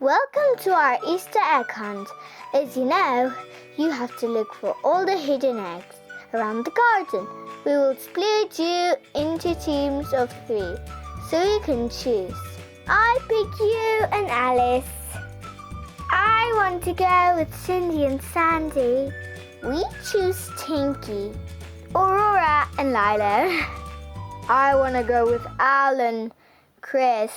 Welcome to our Easter egg hunt. As you know, you have to look for all the hidden eggs around the garden. We will split you into teams of 3, so you can choose. I pick you and Alice. I want to go with Cindy and Sandy. We choose Tinky, Aurora and Lila. I want to go with Alan, Chris.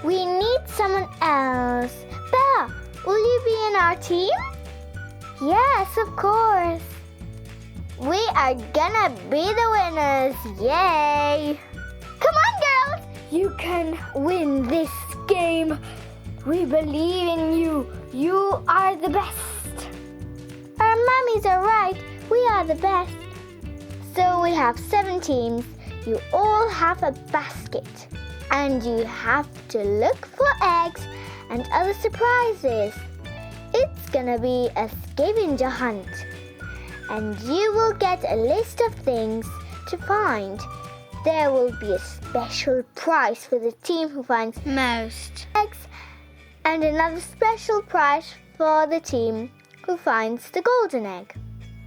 We need someone else. Bella, will you be in our team? Yes, of course. We are gonna be the winners. Yay! Come on, girls! You can win this game. We believe in you. You are the best. Our mummies are right. We are the best. So we have 7 teams. You all have a basket. And you have to look for eggs and other surprises. It's gonna be a scavenger hunt. And you will get a list of things to find. There will be a special prize for the team who finds most eggs and another special prize for the team who finds the golden egg.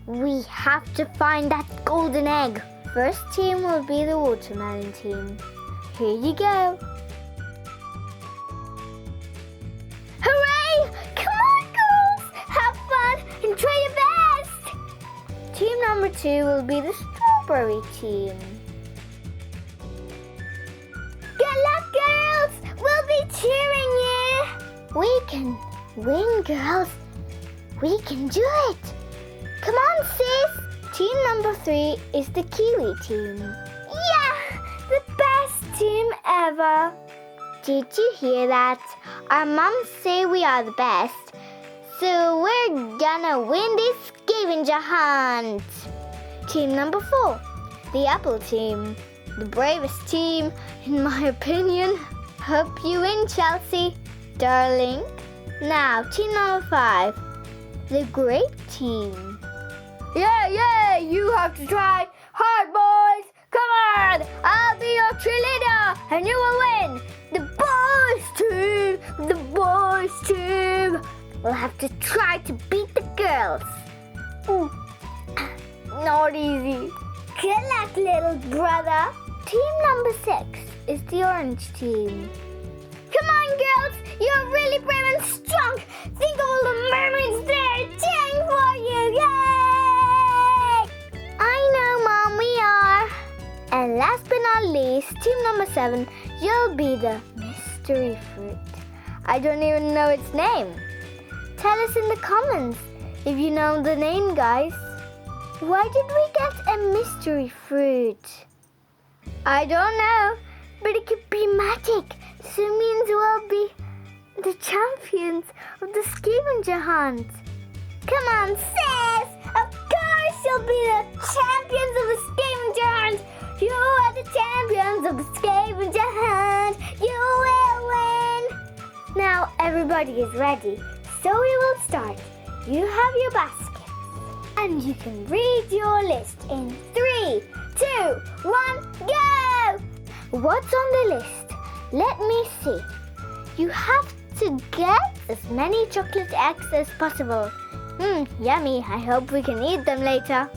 We have to find that golden egg. First team will be the watermelon team. Here you go. Hooray! Come on, girls! Have fun and try your best! Team number 2 will be the strawberry team. Good luck, girls! We'll be cheering you! We can win, girls. We can do it! Come on, sis! Team number 3 is the kiwi team. Yeah! The best team ever. Did you hear that? Our mums say we are the best. So we're gonna win this scavenger hunt. Team number 4, the apple team. The bravest team, in my opinion. Hope you win, Chelsea, darling. Now, team number 5, the grape team. Yeah, you have to try hard, boys. Come on, I'll be your cheerleader and you will win. The boys team. We'll have to try to beat the girls. Ooh, not easy. Good luck, little brother. Team number 6 is the orange team. Come on, girls, you're really brave and strong. Think of all the mermaids there cheering for you. Yay! I know, Mom, we are. And last but not least, team number 7, you'll be the mystery fruit. I don't even know its name. Tell us in the comments if you know the name, guys. Why did we get a mystery fruit? I don't know, but it could be magic. So it means we'll be the champions of the scavenger hunt. Come on, sis! Of course you'll be the champions of the scavenger hunt! You are the champions of the scavenger hunt! You will win! Now everybody is ready, so we will start. You have your baskets, and you can read your list in 3, 2, 1, go! What's on the list? Let me see. You have to get as many chocolate eggs as possible. Yummy. I hope we can eat them later.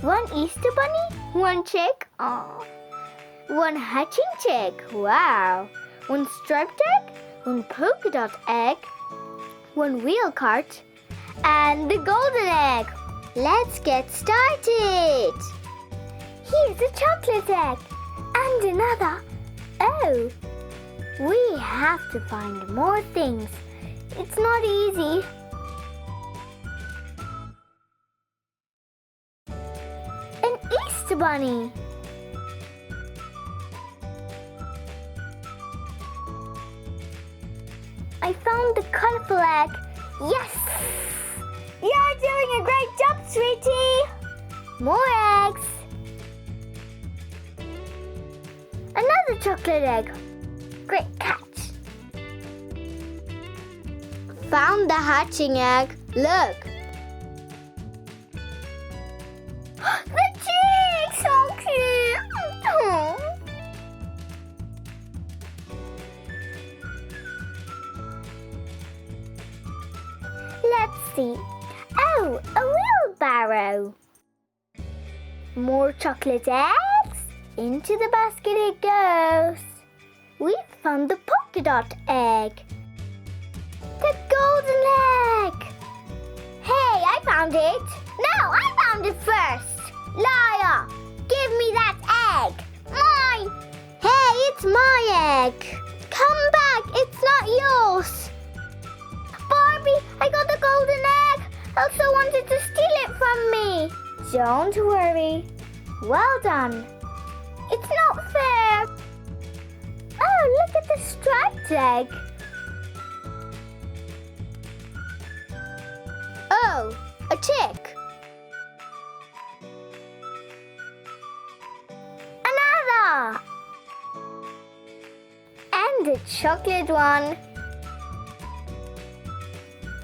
1 Easter bunny? 1 chick? Aww. 1 hatching chick? Wow. 1 striped egg? 1 polka dot egg? 1 wheel cart? And the golden egg. Let's get started. Here's a chocolate egg. And another. Oh. We have to find more things. It's not easy. An Easter bunny. I found the colorful egg. Yes! You're doing a great job, sweetie. More eggs. Another chocolate egg. Great catch. Found the hatching egg. Look. The chick! So cute. Let's see. Oh, a wheelbarrow. More chocolate eggs. Into the basket it goes. We found the polka dot egg. The golden egg. Hey, I found it. No, I found it first. Liar. Give me that egg. Mine. Hey, it's my egg. Come back. It's not yours. Barbie, I got the golden egg. Elsa wanted to steal it from me. Don't worry. Well done. It's not fair. Oh, look at the striped egg. Oh, a chick. Another. And a chocolate one.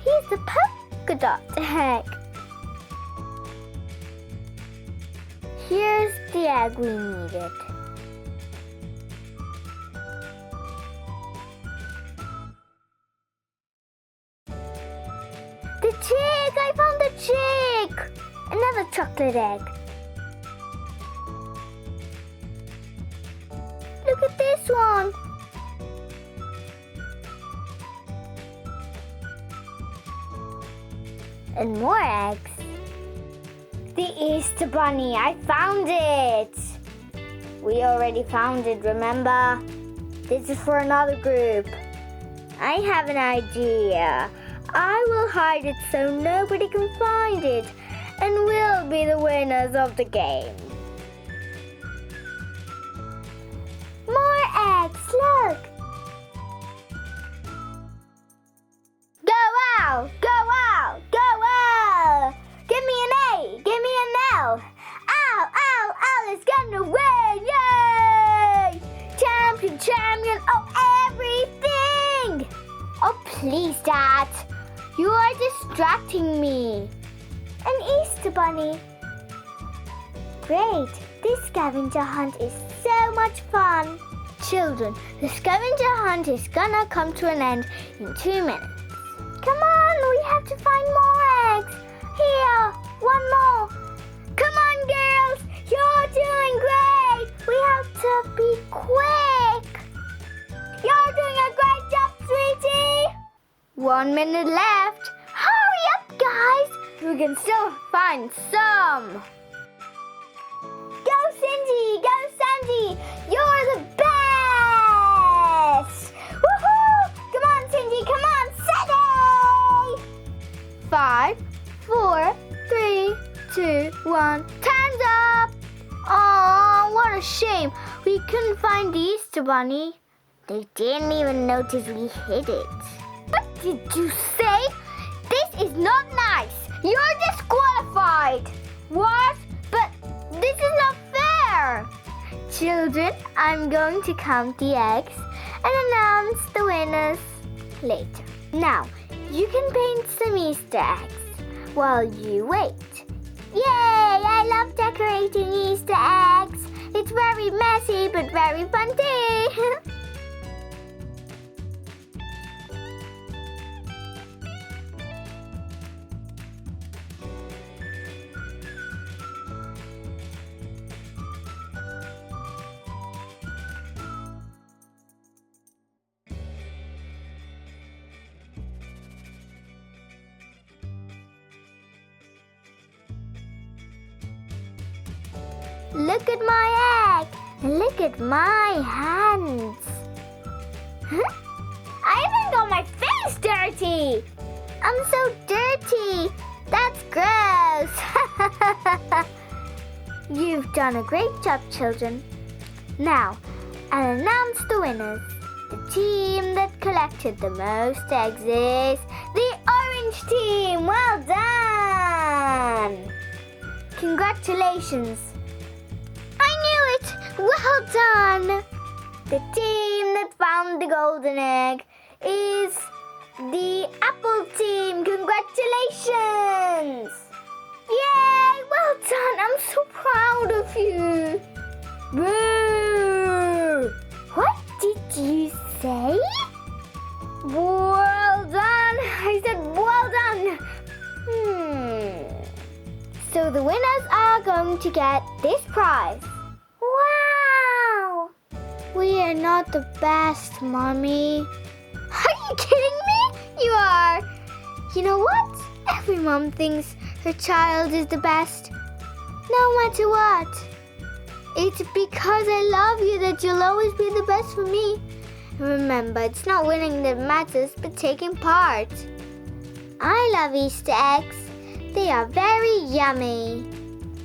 Here's the polka dot egg. Here's the egg we needed. The chick! I found the chick! Another chocolate egg. Look at this one. And more eggs. The Easter Bunny, I found it! We already found it, remember? This is for another group. I have an idea. I will hide it so nobody can find it, and we'll be the winners of the game. More eggs, look! Go out! Go out! Go out! Give me an A! Give me an L! Ow! Ow! L is gonna win! Yay! Champion! Champion! Oh, everything! Oh, please, Dad! You are distracting me. An Easter Bunny. Great! This scavenger hunt is so much fun. Children, the scavenger hunt is gonna come to an end in 2 minutes. Come on, we have to find more eggs. Here, one more. Come on, girls. You're doing great. We have to be quick. You're doing a great job, sweetie. 1 minute left. Hurry up, guys. We can still find some. Go, Cindy. Go, Sandy. You're the best. Woohoo. Come on, Cindy. Come on. Steady. 5, 4, 3, 2, 1. Time's up. Oh, what a shame. We couldn't find the Easter Bunny. They didn't even notice we hid it. What did you say? This is not nice. You're disqualified. What? But this is not fair. Children, I'm going to count the eggs and announce the winners later. Now, you can paint some Easter eggs while you wait. Yay! I love decorating Easter eggs. It's very messy but very fun too. Look at my egg. Look at my hands. Huh? I even got my face dirty. I'm so dirty. That's gross. You've done a great job, children. Now, I'll announce the winners. The team that collected the most eggs is the orange team. Well done. Congratulations. I knew it! Well done! The team that found the golden egg is the apple team. Congratulations! Yay! Well done! I'm so proud of you! Boo! What did you say? Well done! I said well done! the winners are going to get this prize. Wow! We are not the best, Mommy. Are you kidding me? You are. You know what? Every mom thinks her child is the best, no matter what. It's because I love you that you'll always be the best for me. Remember, it's not winning that matters, but taking part. I love Easter eggs. They are very yummy.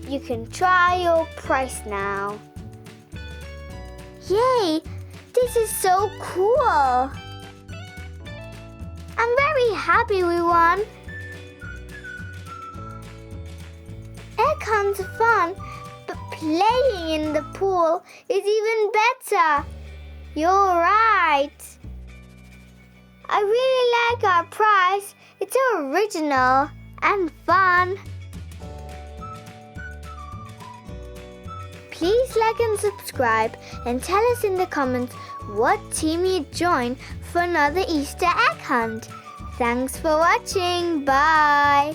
You can try your price now. Yay! This is so cool. I'm very happy we won. Egg hunts are fun, but playing in the pool is even better. You're right. I really like our prize. It's so original and fun. Please like and subscribe and tell us in the comments what team you'd join for another Easter egg hunt. Thanks for watching. Bye.